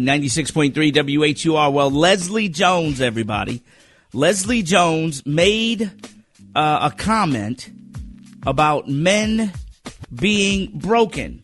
96.3 WHUR. Well, Leslie Jones, everybody. Leslie Jones made a comment about men being broken.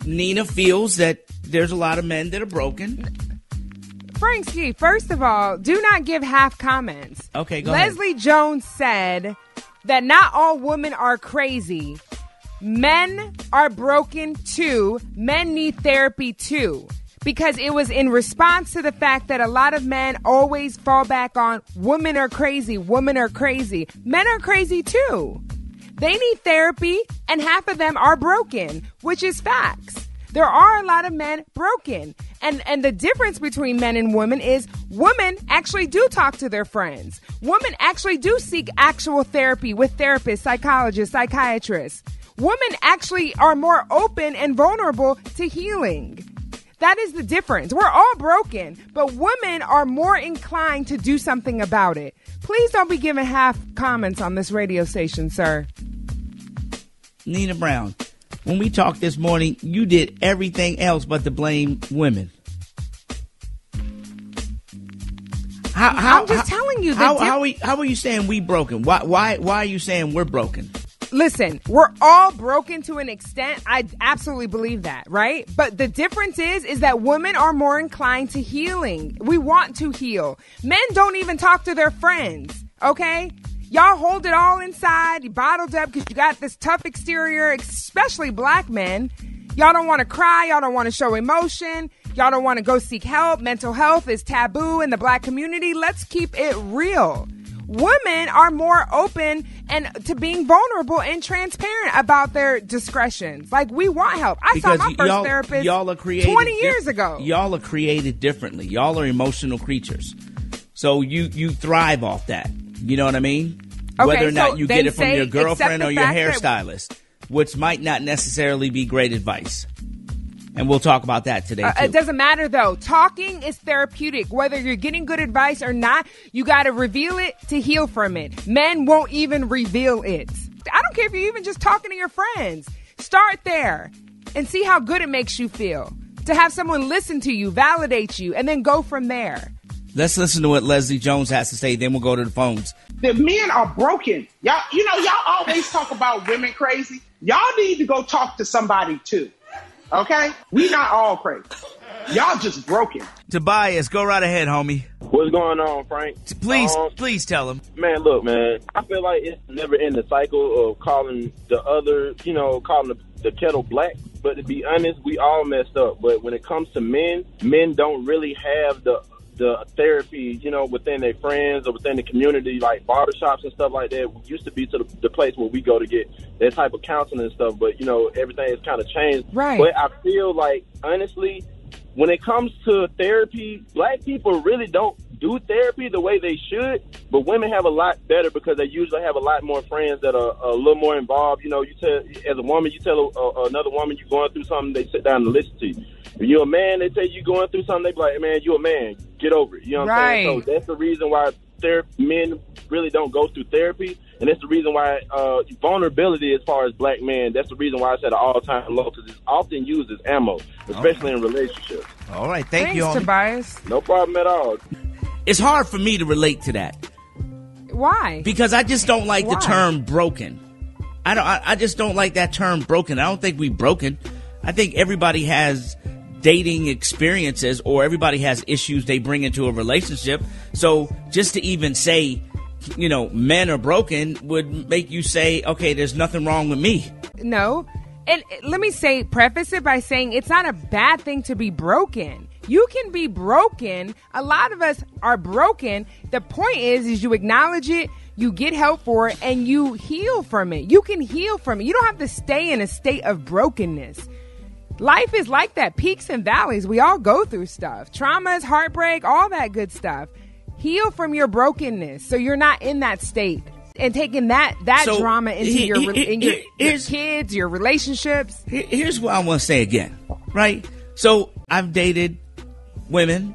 Nina feels that there's a lot of men that are broken. Frankie, first of all, do not give half comments. Okay, go ahead. Leslie Jones said that not all women are crazy. Men are broken too. Men need therapy too. Because it was in response to the fact that a lot of men always fall back on women are crazy, women are crazy. Men are crazy too. They need therapy, and half of them are broken, which is facts. There are a lot of men broken. And the difference between men and women is women actually do talk to their friends. Women actually do seek actual therapy with therapists, psychologists, psychiatrists. Women actually are more open and vulnerable to healing. That is the difference. We're all broken, but women are more inclined to do something about it. Please don't be giving half comments on this radio station, sir. Nina Brown, when we talked this morning, you did everything else but to blame women. I'm just telling you. How are you saying we broken? Why are you saying we're broken? Listen, we're all broken to an extent. I absolutely believe that, right? But the difference is that women are more inclined to healing. We want to heal. Men don't even talk to their friends, okay? Y'all hold it all inside. You bottled up because you got this tough exterior, especially black men. Y'all don't want to cry. Y'all don't want to show emotion. Y'all don't want to go seek help. Mental health is taboo in the black community. Let's keep it real. Women are more open and to being vulnerable and transparent about their discretions. Like, we want help. I saw my first therapist 20 years ago. Y'all are created differently. Y'all are emotional creatures. So you thrive off that. You know what I mean? Okay, whether or not you get it from your accept girlfriend the or your fact that- hairstylist, which might not necessarily be great advice. And we'll talk about that today, too. It doesn't matter, though. Talking is therapeutic. Whether you're getting good advice or not, you got to reveal it to heal from it. Men won't even reveal it. I don't care if you're even just talking to your friends. Start there and see how good it makes you feel. To have someone listen to you, validate you, and then go from there. Let's listen to what Leslie Jones has to say. Then we'll go to the phones. The men are broken. Y'all always talk about women crazy. Y'all need to go talk to somebody, too. Okay? We not all crazy. Y'all just broken. Tobias, go right ahead, homie. What's going on, Frank? Please tell him. Man, look, man, I feel like it's never in the cycle of calling the other, calling the kettle black. But to be honest, we all messed up. But when it comes to men don't really have the therapy, within their friends or within the community, like barbershops and stuff like that. We used to be to the place where we go to get that type of counseling and stuff, but, everything has kind of changed. Right. But I feel like, honestly, when it comes to therapy, black people really don't do therapy the way they should, but women have a lot better because they usually have a lot more friends that are a little more involved. You tell, as a woman, you tell another women you're going through something, they sit down and listen to you. If you're a man, they tell you going through something, they be like, hey, man, you're a man. Get over it. You know what I'm saying? So that's the reason why men really don't go through therapy. And that's the reason why vulnerability as far as black men, that's the reason why it's at an all-time low, because it's often used as ammo, especially in relationships. All right. Thanks, you, Tobias. No problem at all. It's hard for me to relate to that. Why? Because I just don't like the term broken. I just don't like that term broken. I don't think we broken. I think everybody has dating experiences, or everybody has issues they bring into a relationship. So just to even say, men are broken would make you say, okay, there's nothing wrong with me. No. And let me preface it by saying it's not a bad thing to be broken. You can be broken. A lot of us are broken. The point is you acknowledge it, you get help for it, and you heal from it. You can heal from it. You don't have to stay in a state of brokenness. Life is like that, peaks and valleys. We all go through stuff, traumas, heartbreak, all that good stuff. Heal from your brokenness so you're not in that state and taking that drama into your kids, your relationships. Here's what I want to say again, right? So I've dated women,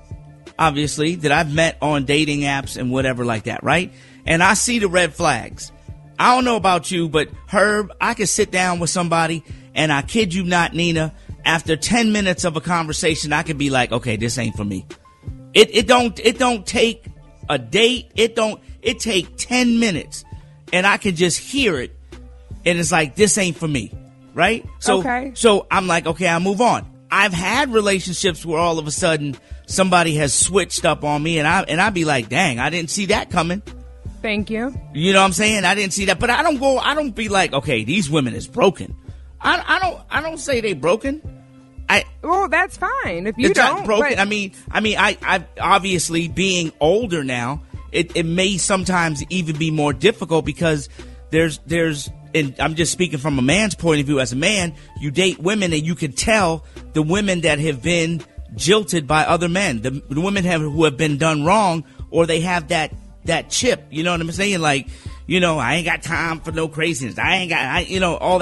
obviously, that I've met on dating apps and whatever like that, right? And I see the red flags. I don't know about you, but Herb, I could sit down with somebody, and I kid you not, Nina, after 10 minutes of a conversation, I could be like, okay, this ain't for me. It don't take a date. It take 10 minutes and I can just hear it. And it's like, this ain't for me. Right. So I'm like, okay, I'll move on. I've had relationships where all of a sudden somebody has switched up on me and I'd be like, dang, I didn't see that coming. Thank you. You know what I'm saying? I didn't see that, but I don't be like, okay, these women is broken. I don't say they broken. Well, that's fine if you don't. Broken. But I obviously being older now, it may sometimes even be more difficult because there's, and I'm just speaking from a man's point of view. As a man, you date women and you can tell the women that have been jilted by other men, the women who have been done wrong, or they have that chip. You know what I'm saying? Like, I ain't got time for no craziness. All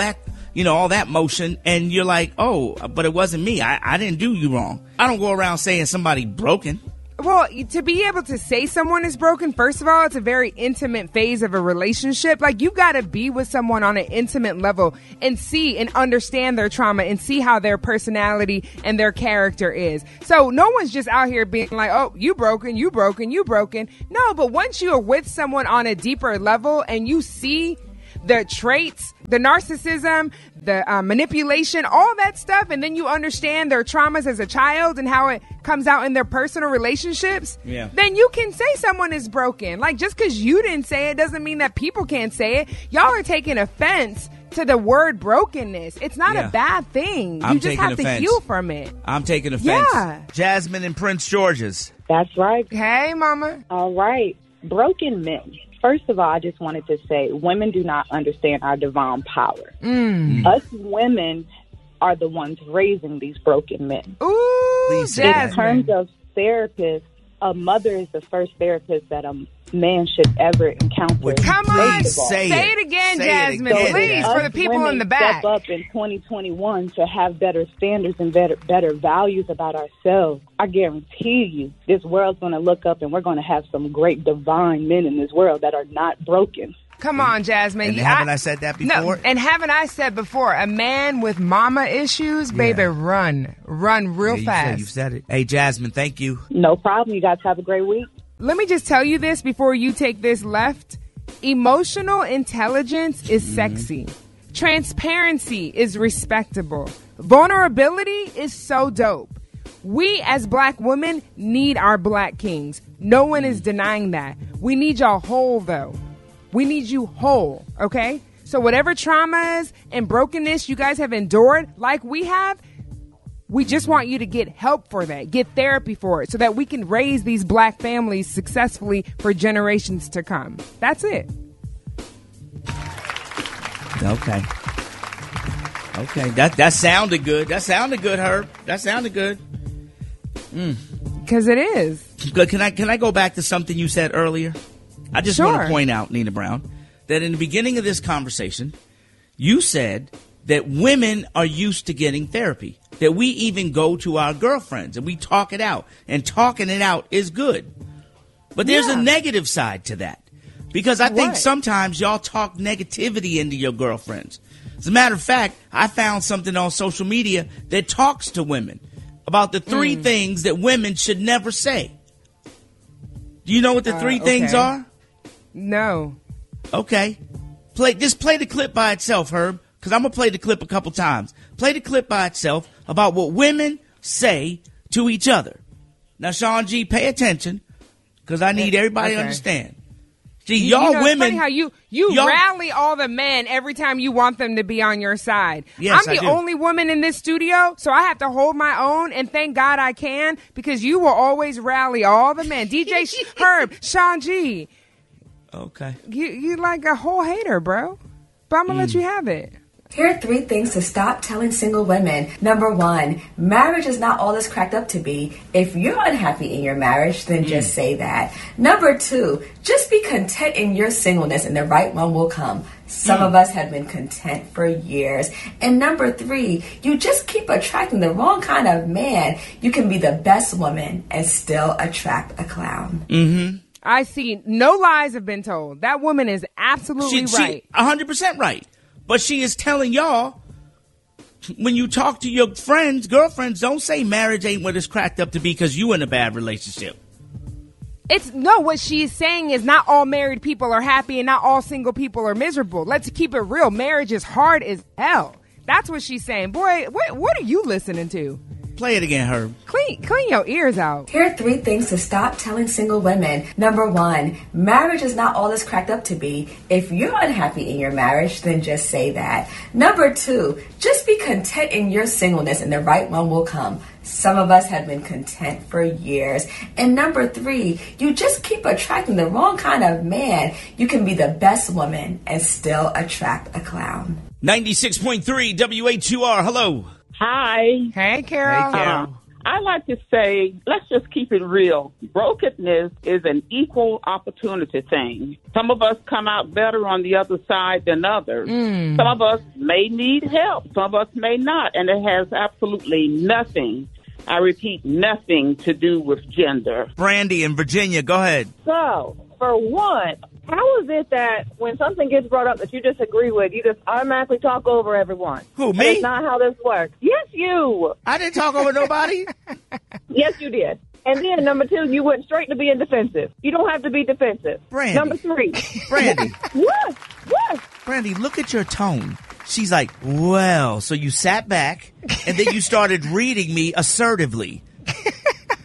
that motion. And you're like, oh, but it wasn't me. I didn't do you wrong. I don't go around saying somebody broken. Well, to be able to say someone is broken, first of all, it's a very intimate phase of a relationship. Like, you got to be with someone on an intimate level and see and understand their trauma and see how their personality and their character is. So no one's just out here being like, oh, you broken, you broken, you broken. No, but once you are with someone on a deeper level and you see the traits, the narcissism, the manipulation, all that stuff, and then you understand their traumas as a child and how it comes out in their personal relationships, then you can say someone is broken. Like, just because you didn't say it doesn't mean that people can't say it. Y'all are taking offense to the word brokenness. It's not a bad thing. You just have to heal from it. I'm taking offense. Yeah. Jasmine in Prince George's. That's right. Hey, mama. All right. Broken men. First of all, I just wanted to say women do not understand our divine power. Us women are the ones raising these broken men. Ooh, Jasmine. In terms of therapists, a mother is the first therapist that a man should ever encounter. Come on, say it again, Jasmine, please, for the people in the back. Step up in 2021 to have better standards and better values about ourselves. I guarantee you, this world's going to look up and we're going to have some great divine men in this world that are not broken. Come on, Jasmine. And haven't I said that before? No, and haven't I said before, a man with mama issues, baby, run real fast. You said it. Hey, Jasmine, thank you. No problem. You guys have a great week. Let me just tell you this before you take this left. Emotional intelligence is sexy. Transparency is respectable. Vulnerability is so dope. We as black women need our black kings. No one is denying that. We need y'all whole, though. We need you whole, okay? So whatever traumas and brokenness you guys have endured, like we have, we just want you to get help for that, get therapy for it, so that we can raise these black families successfully for generations to come. That's it. Okay. That sounded good. That sounded good, Herb. That sounded good. Because it is. Good. Can I go back to something you said earlier? I just want to point out, Nina Brown, that in the beginning of this conversation, you said that women are used to getting therapy, that we even go to our girlfriends and we talk it out, and talking it out is good. But there's a negative side to that, because I think sometimes y'all talk negativity into your girlfriends. As a matter of fact, I found something on social media that talks to women about the three things that women should never say. Do you know what the three things are? No. Okay. Just play the clip by itself, Herb, because I'm going to play the clip a couple times. Play the clip by itself about what women say to each other. Now, Sean G., pay attention, because I need everybody to understand. See, y'all women. It's funny how you rally all the men every time you want them to be on your side. Yes, I'm the only woman in this studio, so I have to hold my own, and thank God I can, because you will always rally all the men. DJ Herb, Sean G. Okay. You like a whole hater, bro. But I'm going to let you have it. Here are 3 things to stop telling single women. Number 1, marriage is not all it's cracked up to be. If you're unhappy in your marriage, then just say that. Number 2, just be content in your singleness and the right one will come. Some of us have been content for years. And number 3, you just keep attracting the wrong kind of man. You can be the best woman and still attract a clown. Mm-hmm. I see. No lies have been told. That woman is absolutely right. 100% right. But she is telling y'all when you talk to your friends, girlfriends, don't say marriage ain't what it's cracked up to be because you in a bad relationship. What she's saying is not all married people are happy and not all single people are miserable. Let's keep it real. Marriage is hard as hell. That's what she's saying. Boy, what are you listening to? Play it again, Herb. Clean your ears out. Here are 3 things to stop telling single women. Number 1, marriage is not all it's cracked up to be. If you're unhappy in your marriage, then just say that. Number 2, just be content in your singleness and the right one will come. Some of us have been content for years. And number 3, you just keep attracting the wrong kind of man. You can be the best woman and still attract a clown. 96.3 WH2R. Hello. Hi. Hey, Carol. Hey, Carol. I like to say, let's just keep it real. Brokenness is an equal opportunity thing. Some of us come out better on the other side than others. Some of us may need help. Some of us may not. And it has absolutely nothing, I repeat, nothing to do with gender. Brandy in Virginia, go ahead. So, for one, how is it that when something gets brought up that you disagree with, you just automatically talk over everyone? Who, me? That's not how this works. Yes, you. I didn't talk over nobody. Yes, you did. And then, number 2, you went straight to being defensive. You don't have to be defensive. Brandy. Number 3. Brandy. What? Brandy, look at your tone. She's like, well, so you sat back and then you started reading me assertively.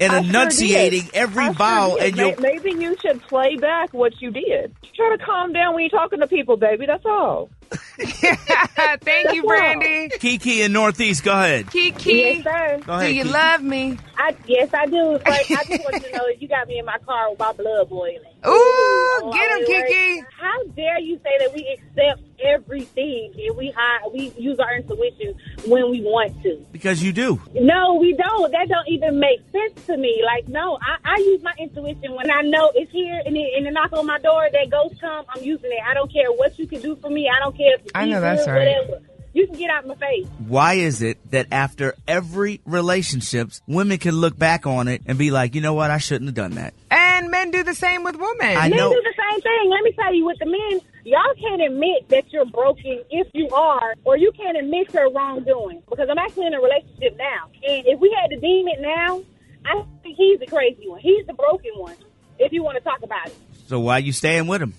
And enunciating every vowel. And maybe you should play back what you did. Try to calm down when you're talking to people, baby. That's all. Thank you, Brandy. Kiki in Northeast, go ahead. Kiki, Yes, sir. Go ahead, do you Kiki. love me? Yes, I do. But I just want you to know that you got me in my car with my blood boiling. Ooh, get him, Kiki. How dare you say that we accept everything and we use our intuition when we want to? Because you do. No, we don't. That don't even make sense to me. Like, no, I use my intuition when I know it's here and it knock on my door, that ghost come, I'm using it. I don't care what you can do for me. I don't care if it's I know that's good, right. whatever. You can get out my face. Why is it that after every relationships, women can look back on it and be like, you know what, I shouldn't have done that. And men do the same with women. I Men know. do the same thing. Let me tell you, with the men, y'all can't admit that you're broken if you are, or you can't admit your wrongdoing. Because I'm actually in a relationship now. And if we had to deem it now, I think he's the crazy one. He's the broken one, if you want to talk about it. So why you staying with him?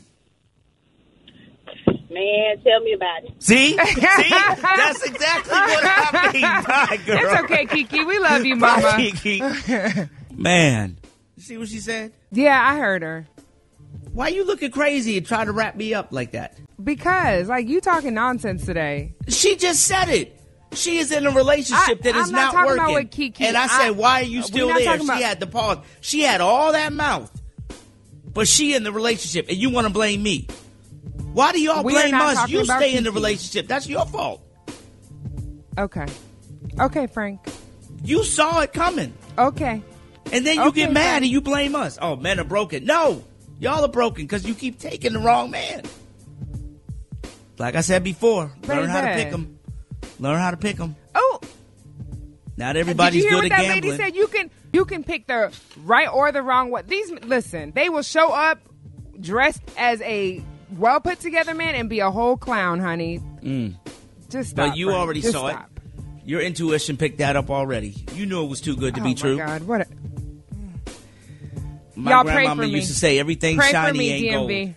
Man, tell me about it. See? That's exactly what I mean. Bye, girl. It's okay, Kiki. We love you, Mama. Bye, Kiki. Man. You see what she said? Yeah, I heard her. Why you looking crazy and trying to wrap me up like that? Because, you talking nonsense today. She just said it. She is in a relationship that is I'm not not talking working. about with Kiki. And I said, why are you still we're not there? talking about- She had the pause. She had all that mouth. But she in the relationship, and you want to blame me. Why do y'all We are blame not us? talking You about stay in the Kiki. relationship. That's your fault. Okay. Okay, Frank. You saw it coming. Okay. And then you Okay, get mad Frank. and you blame us. Oh, men are broken. No, y'all are broken because you keep taking the wrong man. Like I said before, learn how to Baby. pick them. Learn how to pick them. Oh, Not did everybody's you hear good what at that gambling. lady said? You can pick the right or the wrong one. Listen, they will show up dressed as a well put together man and be a whole clown, honey. Just stop. But you Frank. already Just saw stop. it. Your intuition picked that up already. You knew it was too good to be true. Oh my God, what? My Y'all pray grandmama for me. used to say everything Pray shiny for me, ain't DMV. gold.